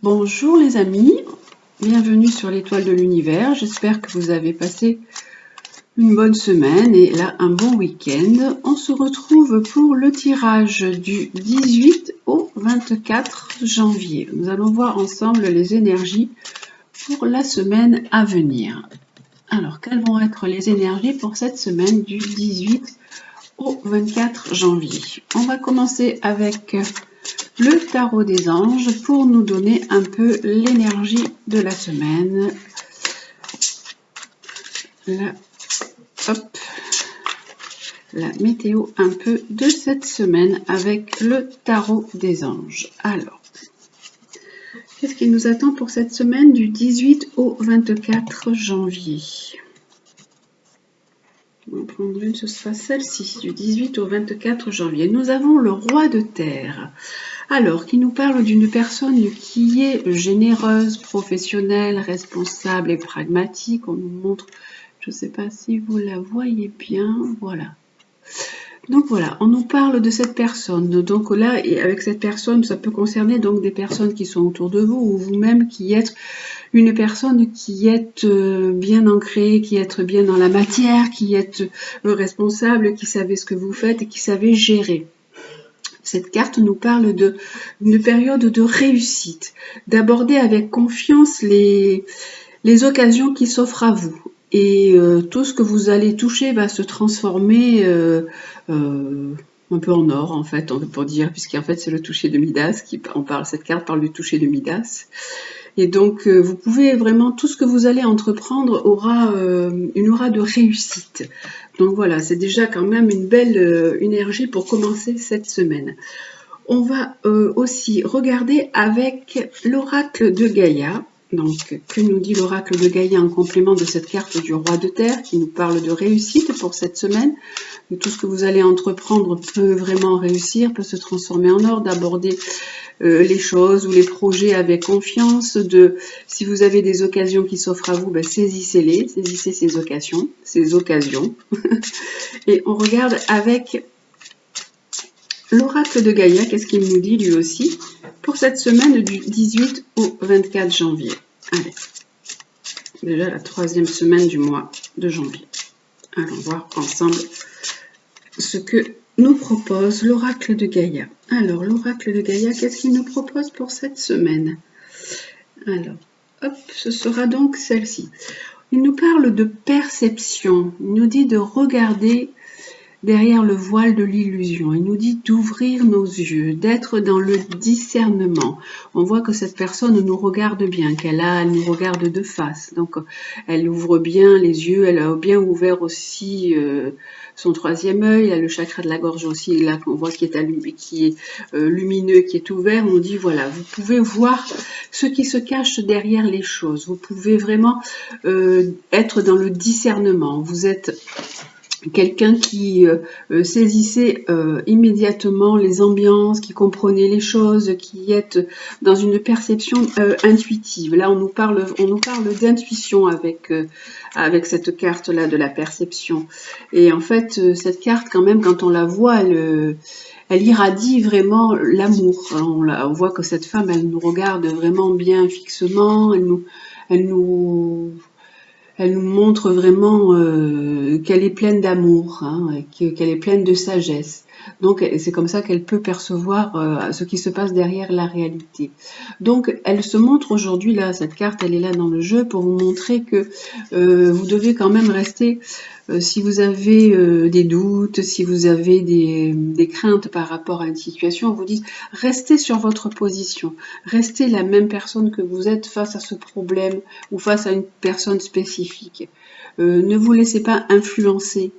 Bonjour les amis, bienvenue sur l'étoile de l'univers. J'espère que vous avez passé une bonne semaine et là un bon week-end. On se retrouve pour le tirage du 18 au 24 janvier. Nous allons voir ensemble les énergies pour la semaine à venir. Alors, quelles vont être les énergies pour cette semaine du 18 au 24 janvier? On va commencer avec le tarot des anges pour nous donner un peu l'énergie de la semaine. La météo un peu de cette semaine avec le tarot des anges. Alors, qu'est-ce qui nous attend pour cette semaine du 18 au 24 janvier? On va en prendre une, ce sera celle-ci, du 18 au 24 janvier. Nous avons le roi de terre. Alors, qui nous parle d'une personne qui est généreuse, professionnelle, responsable et pragmatique. On nous montre, je ne sais pas si vous la voyez bien, voilà. Donc voilà, on nous parle de cette personne. Donc là, et avec cette personne, ça peut concerner donc des personnes qui sont autour de vous ou vous-même qui êtes une personne qui est bien ancrée, qui est bien dans la matière, qui est responsable, qui savait ce que vous faites et qui savait gérer. Cette carte nous parle d'une période de réussite, d'aborder avec confiance les occasions qui s'offrent à vous. Et tout ce que vous allez toucher va se transformer un peu en or, en fait, on peut dire, puisqu'en fait c'est le toucher de Midas, cette carte parle du toucher de Midas. Et donc, vous pouvez vraiment, tout ce que vous allez entreprendre aura une aura de réussite. Donc voilà, c'est déjà quand même une belle énergie pour commencer cette semaine. On va aussi regarder avec l'oracle de Gaïa. Donc, que nous dit l'oracle de Gaïa en complément de cette carte du roi de terre qui nous parle de réussite pour cette semaine. Tout ce que vous allez entreprendre peut vraiment réussir, peut se transformer en or, d'aborder les choses ou les projets avec confiance, si vous avez des occasions qui s'offrent à vous, ben, saisissez-les, saisissez ces occasions. Et on regarde avec l'oracle de Gaïa, qu'est-ce qu'il nous dit lui aussi pour cette semaine du 18 au 24 janvier. Allez, déjà la troisième semaine du mois de janvier. Allons voir ensemble ce que nous propose l'oracle de Gaïa. Alors, l'oracle de Gaïa, qu'est-ce qu'il nous propose pour cette semaine? Alors, hop, ce sera donc celle-ci. Il nous parle de perception. Il nous dit de regarder derrière le voile de l'illusion. Il nous dit d'ouvrir nos yeux, d'être dans le discernement. On voit que cette personne nous regarde bien, elle nous regarde de face. Donc, elle ouvre bien les yeux, elle a bien ouvert aussi son troisième œil, il a le chakra de la gorge aussi, là qu'on voit qui est lumineux, qui est ouvert. On dit voilà, vous pouvez voir ce qui se cache derrière les choses. Vous pouvez vraiment être dans le discernement. Vous êtes quelqu'un qui saisissait immédiatement les ambiances, qui comprenait les choses, qui est dans une perception intuitive. Là, on nous parle d'intuition avec cette carte-là de la perception. Et en fait, cette carte, quand même, quand on la voit, elle irradie vraiment l'amour. On voit que cette femme, elle nous regarde vraiment bien fixement, elle nous montre vraiment qu'elle est pleine d'amour, hein, qu'elle est pleine de sagesse. Donc, c'est comme ça qu'elle peut percevoir ce qui se passe derrière la réalité. Donc, elle se montre aujourd'hui, là, cette carte, elle est là dans le jeu pour vous montrer que vous devez quand même rester, si vous avez des doutes, si vous avez des craintes par rapport à une situation, on vous dit, restez sur votre position, restez la même personne que vous êtes face à ce problème ou face à une personne spécifique. Ne vous laissez pas influencer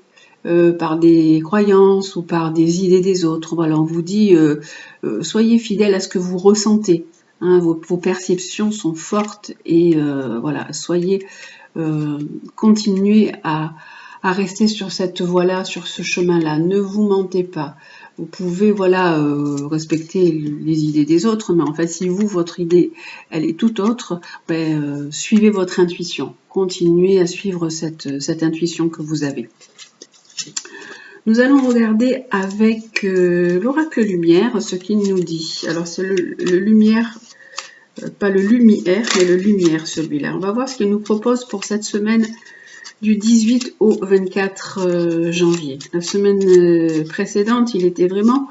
par des croyances ou par des idées des autres. Voilà, on vous dit, soyez fidèle à ce que vous ressentez. Hein, vos perceptions sont fortes et voilà, continuez à rester sur cette voie-là, sur ce chemin-là. Ne vous mentez pas. Vous pouvez respecter les idées des autres, mais en fait, si votre idée, elle est toute autre, suivez votre intuition. Continuez à suivre cette intuition que vous avez. Nous allons regarder avec l'oracle lumière ce qu'il nous dit. Alors, c'est le lumière pas le lumière, mais le lumière celui-là. On va voir ce qu'il nous propose pour cette semaine du 18 au 24 janvier. La semaine précédente, il était vraiment,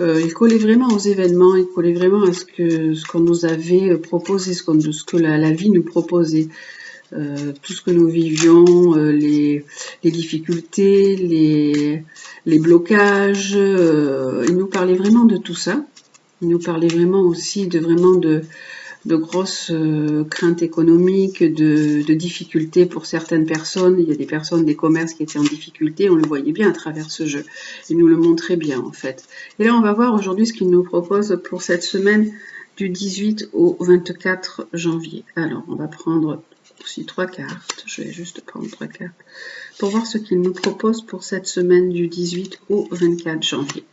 il collait vraiment aux événements, il collait vraiment à ce qu'on nous avait proposé, ce que la vie nous proposait. Tout ce que nous vivions, les difficultés, les blocages, il nous parlait vraiment de tout ça. Il nous parlait vraiment aussi de grosses craintes économiques, de difficultés pour certaines personnes. Il y a des personnes, des commerces qui étaient en difficulté, on le voyait bien à travers ce jeu. Il nous le montrait bien en fait. Et là on va voir aujourd'hui ce qu'il nous propose pour cette semaine du 18 au 24 janvier. Alors on va prendre aussi 3 cartes, je vais juste prendre 3 cartes pour voir ce qu'il nous propose pour cette semaine du 18 au 24 janvier.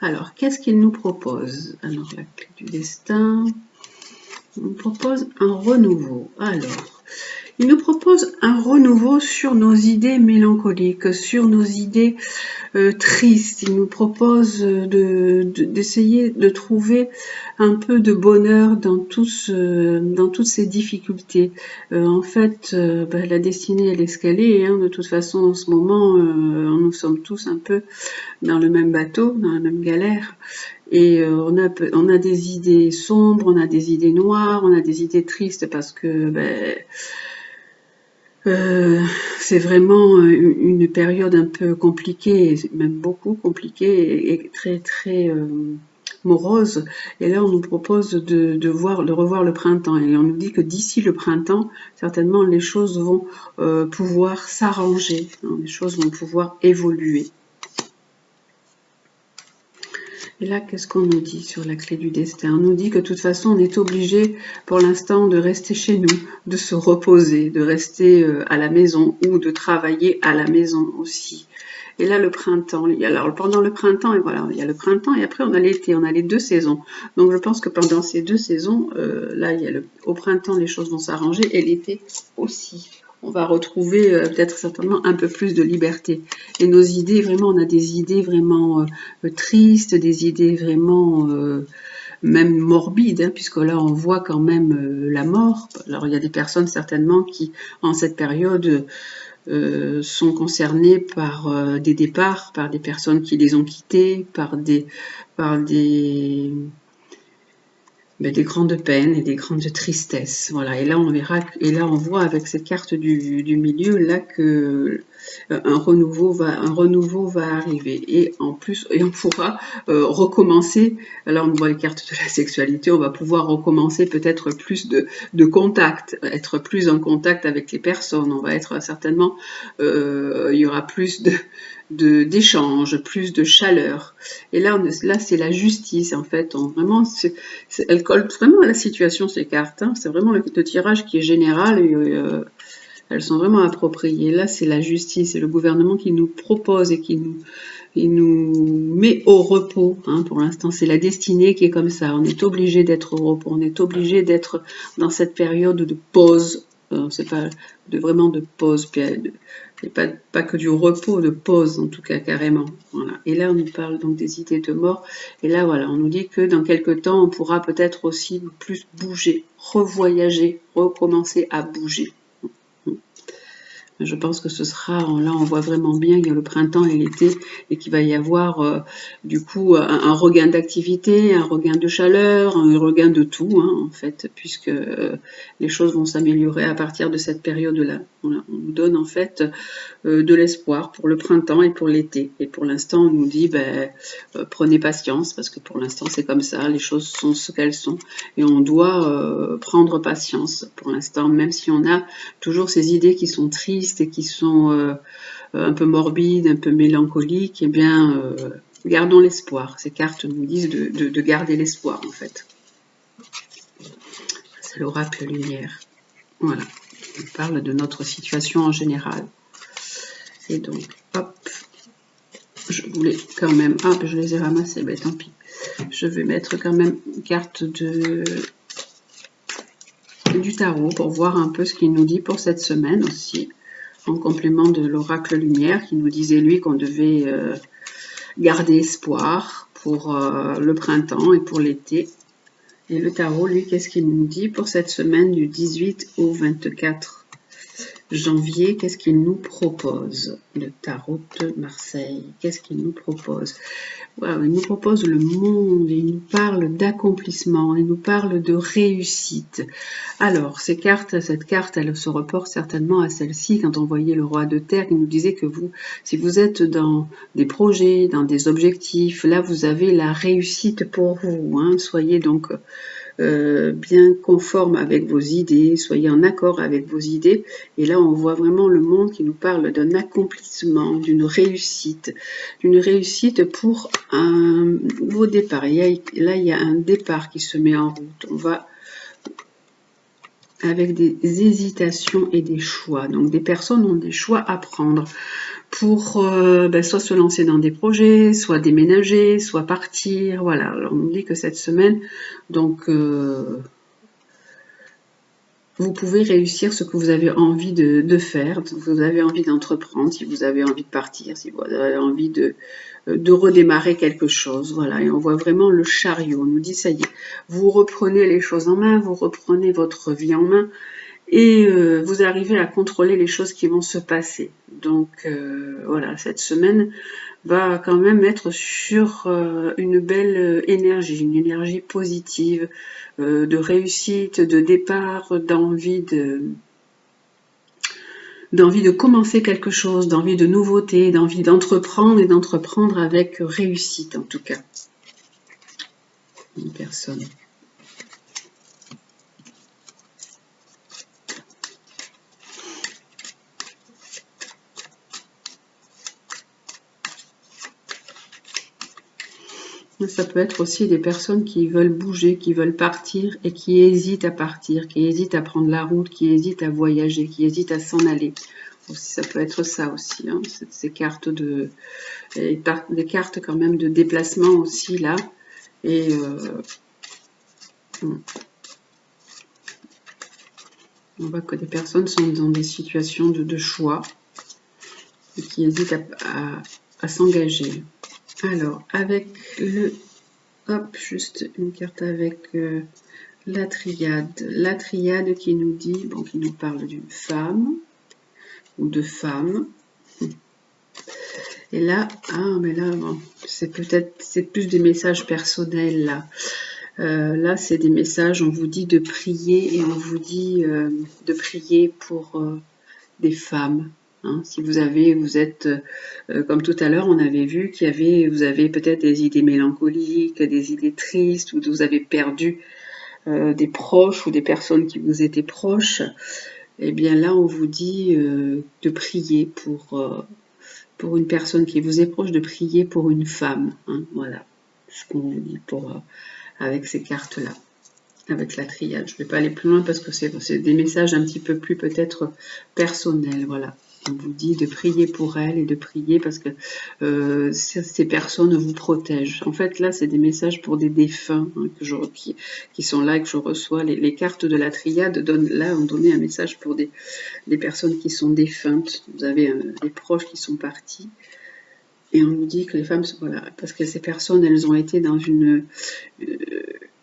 Alors, qu'est-ce qu'il nous propose? Alors, la clé du destin, il nous propose un renouveau. Alors, il nous propose un renouveau sur nos idées mélancoliques, sur nos idées tristes. Il nous propose d'essayer de trouver un peu de bonheur dans toutes ces difficultés. En fait, la destinée, elle est ce qu'elle est. Hein. De toute façon, en ce moment, nous sommes tous un peu dans le même bateau, dans la même galère. Et on a des idées sombres, on a des idées noires, on a des idées tristes parce que c'est vraiment une période un peu compliquée, même beaucoup compliquée et très très morose. Et là, on nous propose de revoir le printemps. Et on nous dit que d'ici le printemps, certainement, les choses vont pouvoir s'arranger, hein, les choses vont pouvoir évoluer. Et là, qu'est-ce qu'on nous dit sur la clé du destin? On nous dit que de toute façon, on est obligé pour l'instant de rester chez nous, de se reposer, de rester à la maison ou de travailler à la maison aussi. Et là, le printemps, alors pendant le printemps, et voilà, il y a le printemps et après on a l'été, on a les 2 saisons. Donc je pense que pendant ces 2 saisons, là, au printemps, les choses vont s'arranger et l'été aussi. On va retrouver peut-être certainement un peu plus de liberté. Et nos idées, vraiment, on a des idées vraiment tristes, des idées vraiment même morbides, hein, puisque là, on voit quand même la mort. Alors, il y a des personnes certainement qui, en cette période, sont concernées par des départs, par des personnes qui les ont quittés, par des grandes peines et des grandes tristesses. Voilà. Et là, on verra, et là, on voit avec cette carte du milieu là que un renouveau va arriver. Et en plus, on pourra recommencer. Là, on voit les cartes de la sexualité. On va pouvoir recommencer peut-être plus de contact, être plus en contact avec les personnes. On va être certainement, il y aura plus d'échanges, plus de chaleur. Et là c'est la justice en fait. Vraiment, elle colle vraiment à la situation ces cartes. Hein. C'est vraiment le tirage qui est général et elles sont vraiment appropriées. Là, c'est la justice et le gouvernement qui nous propose et qui nous met au repos. Hein. Pour l'instant, c'est la destinée qui est comme ça. On est obligé d'être au repos. On est obligé d'être dans cette période de pause. C'est pas vraiment de pause. Et pas que du repos, de pause en tout cas carrément. Voilà. Et là on nous parle donc des idées de mort. Et là voilà, on nous dit que dans quelques temps on pourra peut-être aussi plus bouger, revoyager, recommencer à bouger. Je pense que ce sera, là on voit vraiment bien qu'il y a le printemps et l'été et qu'il va y avoir du coup un regain d'activité, un regain de chaleur, un regain de tout hein, en fait, puisque les choses vont s'améliorer à partir de cette période-là. Voilà, on nous donne en fait de l'espoir pour le printemps et pour l'été. Et pour l'instant on nous dit prenez patience parce que pour l'instant c'est comme ça, les choses sont ce qu'elles sont et on doit prendre patience pour l'instant, même si on a toujours ces idées qui sont tristes et qui sont un peu morbides, un peu mélancoliques, eh bien, gardons l'espoir. Ces cartes nous disent de garder l'espoir, en fait. C'est l'oracle lumière. Voilà. On parle de notre situation en général. Et donc, hop, je voulais quand même... Ah, je les ai ramassés, ben tant pis. Je vais mettre quand même une carte du tarot pour voir un peu ce qu'il nous dit pour cette semaine aussi. En complément de l'oracle lumière qui nous disait lui qu'on devait garder espoir pour le printemps et pour l'été. Et le tarot, lui, qu'est-ce qu'il nous dit pour cette semaine du 18 au 24 janvier? Qu'est-ce qu'il nous propose? Le tarot de Marseille, qu'est-ce qu'il nous propose? Wow, il nous propose le monde, il nous parle d'accomplissement, il nous parle de réussite. Alors, cette carte, elle se reporte certainement à celle-ci. Quand on voyait le roi de terre, il nous disait que vous, si vous êtes dans des projets, dans des objectifs, là, vous avez la réussite pour vous. Hein. Soyez donc bien conforme avec vos idées, soyez en accord avec vos idées. Et là, on voit vraiment le monde qui nous parle d'un accomplissement, d'une réussite pour un nouveau départ. Là, il y a un départ qui se met en route. On va avec des hésitations et des choix. Donc, des personnes ont des choix à prendre pour soit se lancer dans des projets, soit déménager, soit partir. Voilà, alors on nous dit que cette semaine, donc, vous pouvez réussir ce que vous avez envie de faire, si vous avez envie d'entreprendre, si vous avez envie de partir, si vous avez envie de redémarrer quelque chose. Voilà, et on voit vraiment le chariot. On nous dit, ça y est, vous reprenez les choses en main, vous reprenez votre vie en main, et vous arrivez à contrôler les choses qui vont se passer. Donc voilà, cette semaine va quand même être sur une belle énergie, une énergie positive, de réussite, de départ, d'envie de commencer quelque chose, d'envie de nouveauté, d'envie d'entreprendre et d'entreprendre avec réussite en tout cas. Une personne. Ça peut être aussi des personnes qui veulent bouger, qui veulent partir et qui hésitent à partir, qui hésitent à prendre la route, qui hésitent à voyager, qui hésitent à s'en aller. Ça peut être ça aussi, hein, ces cartes des cartes quand même de déplacement aussi là. Et on voit que des personnes sont dans des situations de choix et qui hésitent à s'engager. Alors, avec le... Hop, juste une carte avec la triade. La triade qui nous dit, bon, qui nous parle d'une femme ou de femmes. Et là, mais là, bon, c'est plus des messages personnels là. Là, c'est des messages, on vous dit de prier et on vous dit de prier pour des femmes. Hein, si vous êtes, comme tout à l'heure, on avait vu vous avez peut-être des idées mélancoliques, des idées tristes, ou vous avez perdu des proches ou des personnes qui vous étaient proches. Eh bien là, on vous dit de prier pour une personne qui vous est proche, de prier pour une femme. Hein, voilà ce qu'on vous dit avec ces cartes-là. Avec la triade. Je ne vais pas aller plus loin parce que c'est des messages un petit peu plus peut-être personnels. Voilà. On vous dit de prier pour elle et de prier parce que ces personnes vous protègent. En fait, là, c'est des messages pour des défunts hein, qui sont là et que je reçois. Les cartes de la triade ont donné un message pour des personnes qui sont défuntes. Vous avez des proches qui sont partis. Et on nous dit que les femmes, voilà, parce que ces personnes, elles ont été dans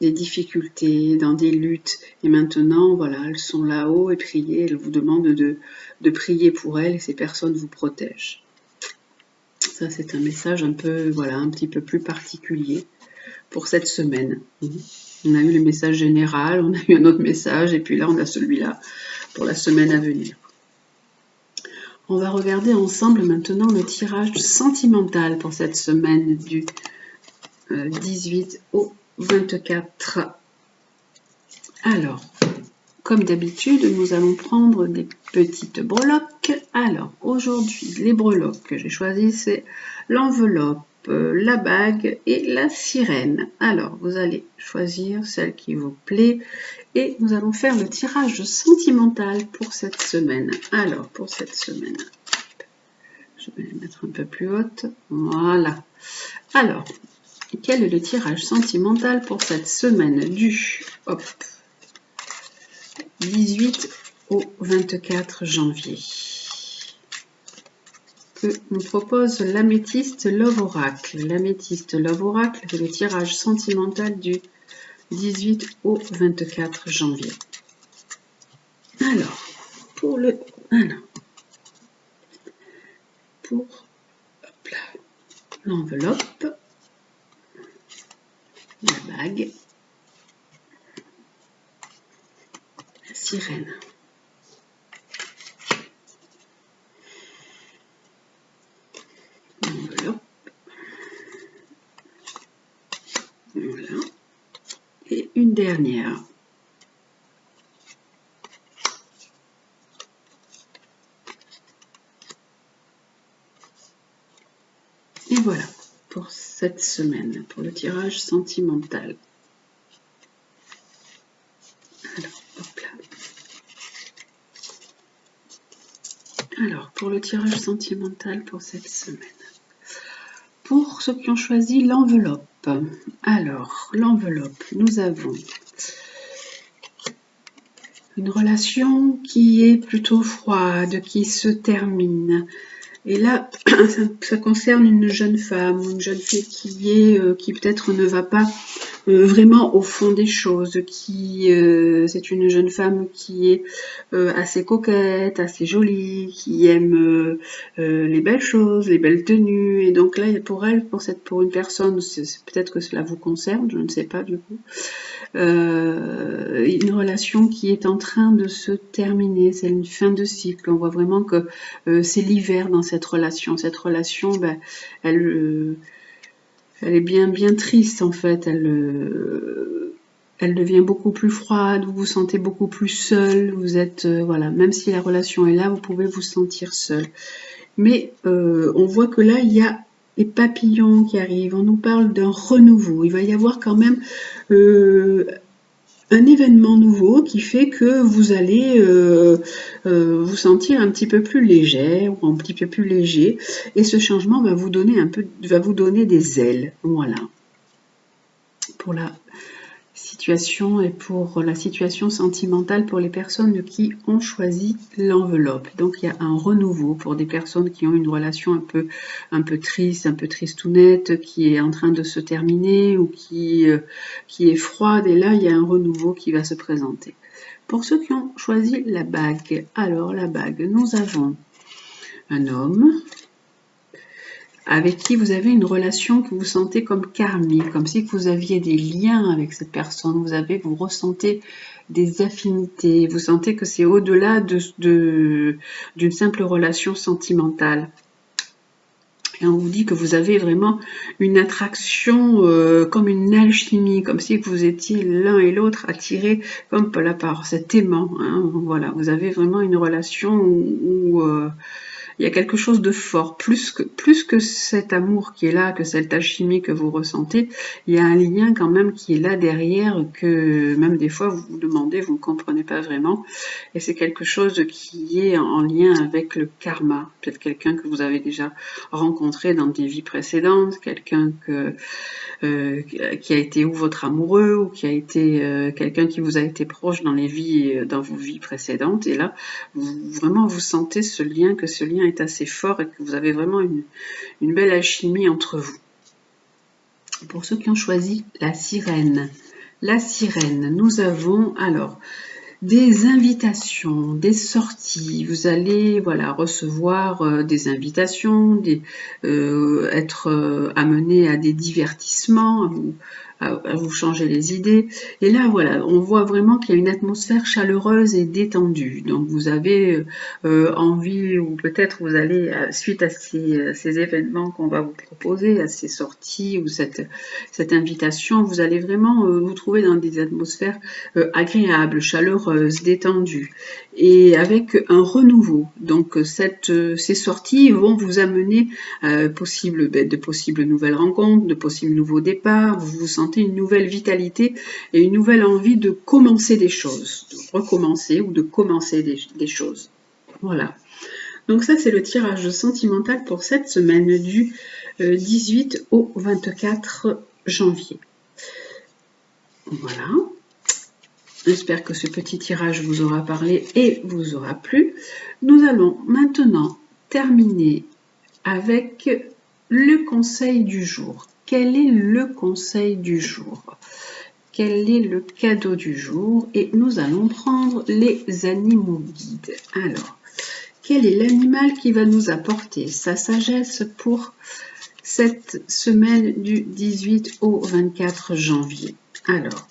des difficultés, dans des luttes. Et maintenant, voilà, elles sont là-haut et prier. Elles vous demandent de prier pour elles et ces personnes vous protègent. Ça, c'est un message un petit peu plus particulier pour cette semaine. On a eu le message général, on a eu un autre message et puis là, on a celui-là pour la semaine à venir. On va regarder ensemble maintenant le tirage sentimental pour cette semaine du 18 au 24. Alors, comme d'habitude, nous allons prendre des petites breloques. Alors, aujourd'hui, les breloques que j'ai choisies, c'est l'enveloppe, la bague et la sirène. Alors, vous allez choisir celle qui vous plaît et nous allons faire le tirage sentimental pour cette semaine. Alors, pour cette semaine, je vais la mettre un peu plus haute. Voilà. Alors, quel est le tirage sentimental pour cette semaine du 18 au 24 janvier que nous propose l'Améthyste Love Oracle. L'Améthyste Love Oracle, c'est le tirage sentimental du 18 au 24 janvier. Alors, pour l'enveloppe, la bague, la sirène. L'enveloppe. Voilà. Et une dernière. Et voilà pour cette semaine, pour le tirage sentimental. Alors, hop là. Alors, pour le tirage sentimental pour cette semaine. Pour ceux qui ont choisi l'enveloppe. Alors, l'enveloppe, nous avons une relation qui est plutôt froide, qui se termine. Et là, ça concerne une jeune femme, une jeune fille qui peut-être ne va pas vraiment au fond des choses, c'est une jeune femme qui est assez coquette, assez jolie, qui aime les belles choses, les belles tenues, et donc là pour elle, pour une personne, peut-être que cela vous concerne, je ne sais pas du coup, une relation qui est en train de se terminer, c'est une fin de cycle, on voit vraiment que c'est l'hiver dans cette relation, ben, elle est bien triste en fait, elle devient beaucoup plus froide, vous vous sentez beaucoup plus seul, vous êtes, voilà, même si la relation est là, vous pouvez vous sentir seul. Mais on voit que là, il y a les papillons qui arrivent, on nous parle d'un renouveau, il va y avoir quand même un événement nouveau qui fait que vous allez vous sentir un petit peu plus léger ou un petit peu plus léger, et ce changement va vous donner des ailes, voilà. Pour la situation et pour la situation sentimentale pour les personnes qui ont choisi l'enveloppe. Donc il y a un renouveau pour des personnes qui ont une relation un peu tristounette, qui est en train de se terminer ou qui est froide, et là il y a un renouveau qui va se présenter. Pour ceux qui ont choisi la bague, alors la bague, nous avons un homme avec qui vous avez une relation que vous sentez comme karmique, comme si vous aviez des liens avec cette personne, vous ressentez des affinités, vous sentez que c'est au-delà d'une simple relation sentimentale. Et on vous dit que vous avez vraiment une attraction comme une alchimie, comme si vous étiez l'un et l'autre attirés comme par cet aimant. Hein, voilà, vous avez vraiment une relation où il y a quelque chose de fort, plus que cet amour qui est là, que cette alchimie que vous ressentez, il y a un lien quand même qui est là derrière, que même des fois vous vous demandez, vous ne comprenez pas vraiment, et c'est quelque chose qui est en lien avec le karma, peut-être quelqu'un que vous avez déjà rencontré dans des vies précédentes, quelqu'un qui a été ou votre amoureux, ou qui a été quelqu'un qui vous a été proche dans vos vies précédentes, et là vraiment vous sentez ce lien, que ce lien est assez fort et que vous avez vraiment une belle alchimie entre vous. Pour ceux qui ont choisi la sirène, nous avons alors des invitations, des sorties, vous allez recevoir des invitations, être amené à des divertissements, à vous changer les idées. Et là, voilà, on voit vraiment qu'il y a une atmosphère chaleureuse et détendue. Donc, vous avez envie, ou peut-être vous allez, suite à ces événements qu'on va vous proposer, à ces sorties ou cette invitation, vous allez vraiment vous trouver dans des atmosphères agréables, chaleureuses, détendues, et avec un renouveau. Donc, ces sorties vont vous amener de possibles nouvelles rencontres, de possibles nouveaux départs. Vous sentez une nouvelle vitalité et une nouvelle envie de commencer des choses, de recommencer ou de commencer des choses. Voilà. Donc ça, c'est le tirage sentimental pour cette semaine du 18 au 24 janvier. Voilà. J'espère que ce petit tirage vous aura parlé et vous aura plu. Nous allons maintenant terminer avec le conseil du jour. Quel est le conseil du jour? quel est le cadeau du jour? Et nous allons prendre les animaux guides. Alors, quel est l'animal qui va nous apporter sa sagesse pour cette semaine du 18 au 24 janvier? Alors,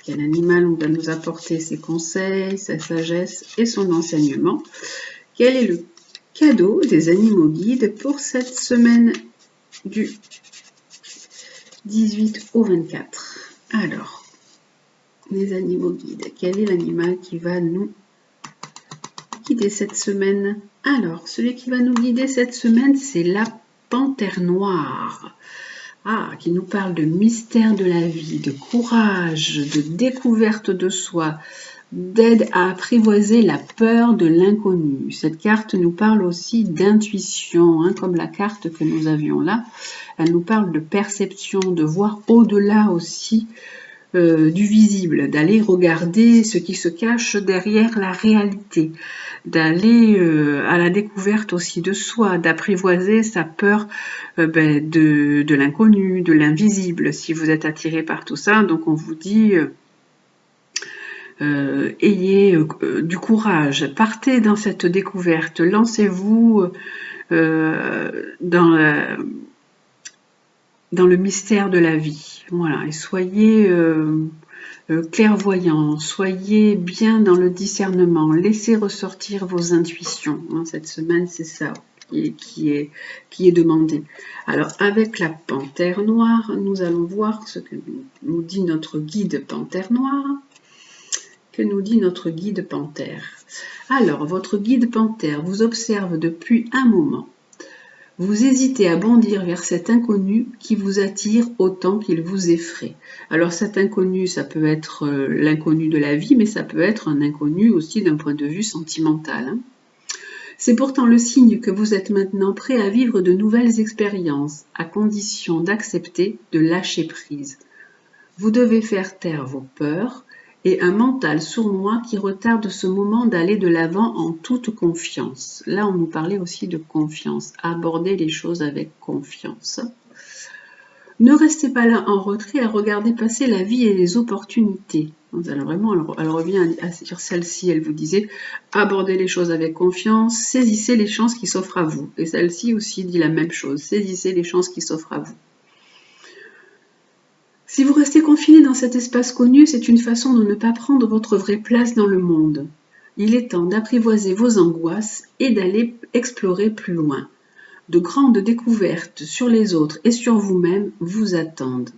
quel animal va nous apporter ses conseils, sa sagesse et son enseignement? Quel est le cadeau des animaux guides pour cette semaine du 18 au 24? Alors, les animaux guides, quel est l'animal qui va nous guider cette semaine? Alors, celui qui va nous guider cette semaine, c'est la panthère noire. Qui nous parle de mystère de la vie, de courage, de découverte de soi, d'aide à apprivoiser la peur de l'inconnu. Cette carte nous parle aussi d'intuition, comme la carte que nous avions là. Elle nous parle de perception, de voir au-delà aussi du visible, d'aller regarder ce qui se cache derrière la réalité, d'aller à la découverte aussi de soi, d'apprivoiser sa peur de l'inconnu, de l'invisible. Si vous êtes attiré par tout ça, donc on vous dit ayez du courage, partez dans cette découverte, lancez-vous dans le mystère de la vie. Voilà, et soyez clairvoyants, soyez bien dans le discernement, laissez ressortir vos intuitions. Cette semaine, c'est ça qui est demandé. Alors, avec la panthère noire, nous allons voir ce que nous dit notre guide panthère noire. Que nous dit notre guide panthère? Alors, votre guide panthère vous observe depuis un moment. Vous hésitez à bondir vers cet inconnu qui vous attire autant qu'il vous effraie. Alors cet inconnu, ça peut être l'inconnu de la vie, mais ça peut être un inconnu aussi d'un point de vue sentimental. C'est pourtant le signe que vous êtes maintenant prêt à vivre de nouvelles expériences, à condition d'accepter de lâcher prise. Vous devez faire taire vos peurs et un mental sournois qui retarde ce moment d'aller de l'avant en toute confiance. Là, on nous parlait aussi de confiance, aborder les choses avec confiance. Ne restez pas là en retrait à regarder passer la vie et les opportunités. Alors vraiment, elle revient sur celle-ci, elle vous disait, abordez les choses avec confiance, saisissez les chances qui s'offrent à vous. Et celle-ci aussi dit la même chose, saisissez les chances qui s'offrent à vous. Si vous restez confiné dans cet espace connu, c'est une façon de ne pas prendre votre vraie place dans le monde. Il est temps d'apprivoiser vos angoisses et d'aller explorer plus loin. De grandes découvertes sur les autres et sur vous-même vous attendent.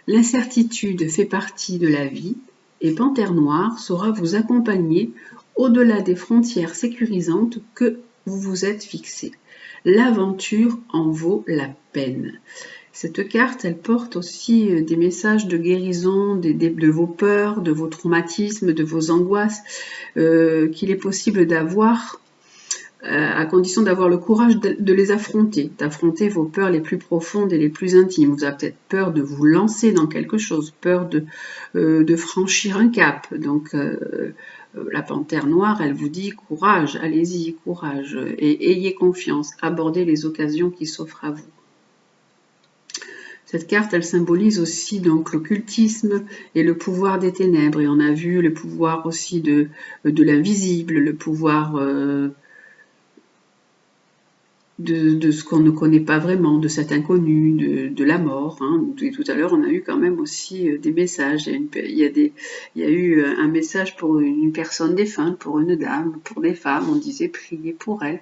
L'incertitude fait partie de la vie et Panthère Noire saura vous accompagner au-delà des frontières sécurisantes que vous vous êtes fixées. L'aventure en vaut la peine. Cette carte, elle porte aussi des messages de guérison de vos peurs, de vos traumatismes, de vos angoisses qu'il est possible d'avoir à condition d'avoir le courage de les affronter, d'affronter vos peurs les plus profondes et les plus intimes. Vous avez peut-être peur de vous lancer dans quelque chose, peur de franchir un cap. Donc la panthère noire, elle vous dit courage, allez-y, courage, et ayez confiance, abordez les occasions qui s'offrent à vous. Cette carte, elle symbolise aussi donc l'occultisme et le pouvoir des ténèbres. Et on a vu le pouvoir aussi de l'invisible, le pouvoir de ce qu'on ne connaît pas vraiment, de cet inconnu, de la mort. Et tout à l'heure, on a eu quand même aussi des messages. Il y a eu un message pour une personne défunte, pour une dame, pour des femmes. On disait priez pour elle.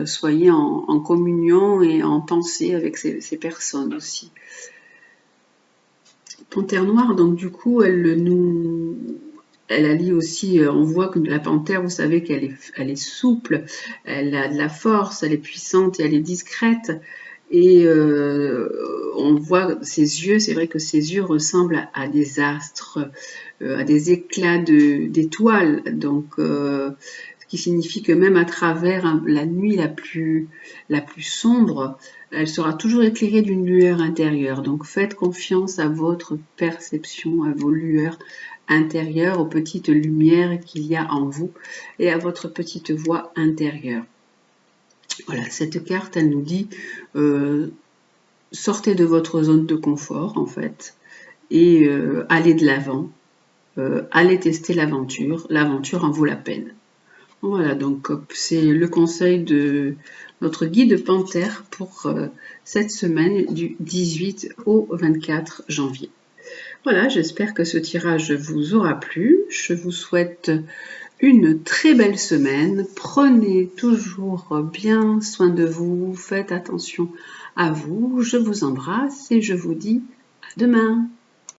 Soyez en communion et en pensée avec ces personnes aussi. Panthère noire, donc du coup, elle allie aussi, on voit que la panthère, vous savez qu'elle est souple, elle a de la force, elle est puissante et elle est discrète. Et on voit ses yeux, c'est vrai que ses yeux ressemblent à des astres, à des éclats d'étoiles. Donc qui signifie que même à travers la nuit la plus sombre, elle sera toujours éclairée d'une lueur intérieure. Donc faites confiance à votre perception, à vos lueurs intérieures, aux petites lumières qu'il y a en vous et à votre petite voix intérieure. Voilà, cette carte, elle nous dit sortez de votre zone de confort en fait et allez de l'avant, allez tester l'aventure en vaut la peine. Voilà, donc c'est le conseil de notre guide Panthère pour cette semaine du 18 au 24 janvier. Voilà, j'espère que ce tirage vous aura plu. Je vous souhaite une très belle semaine. Prenez toujours bien soin de vous. Faites attention à vous. Je vous embrasse et je vous dis à demain.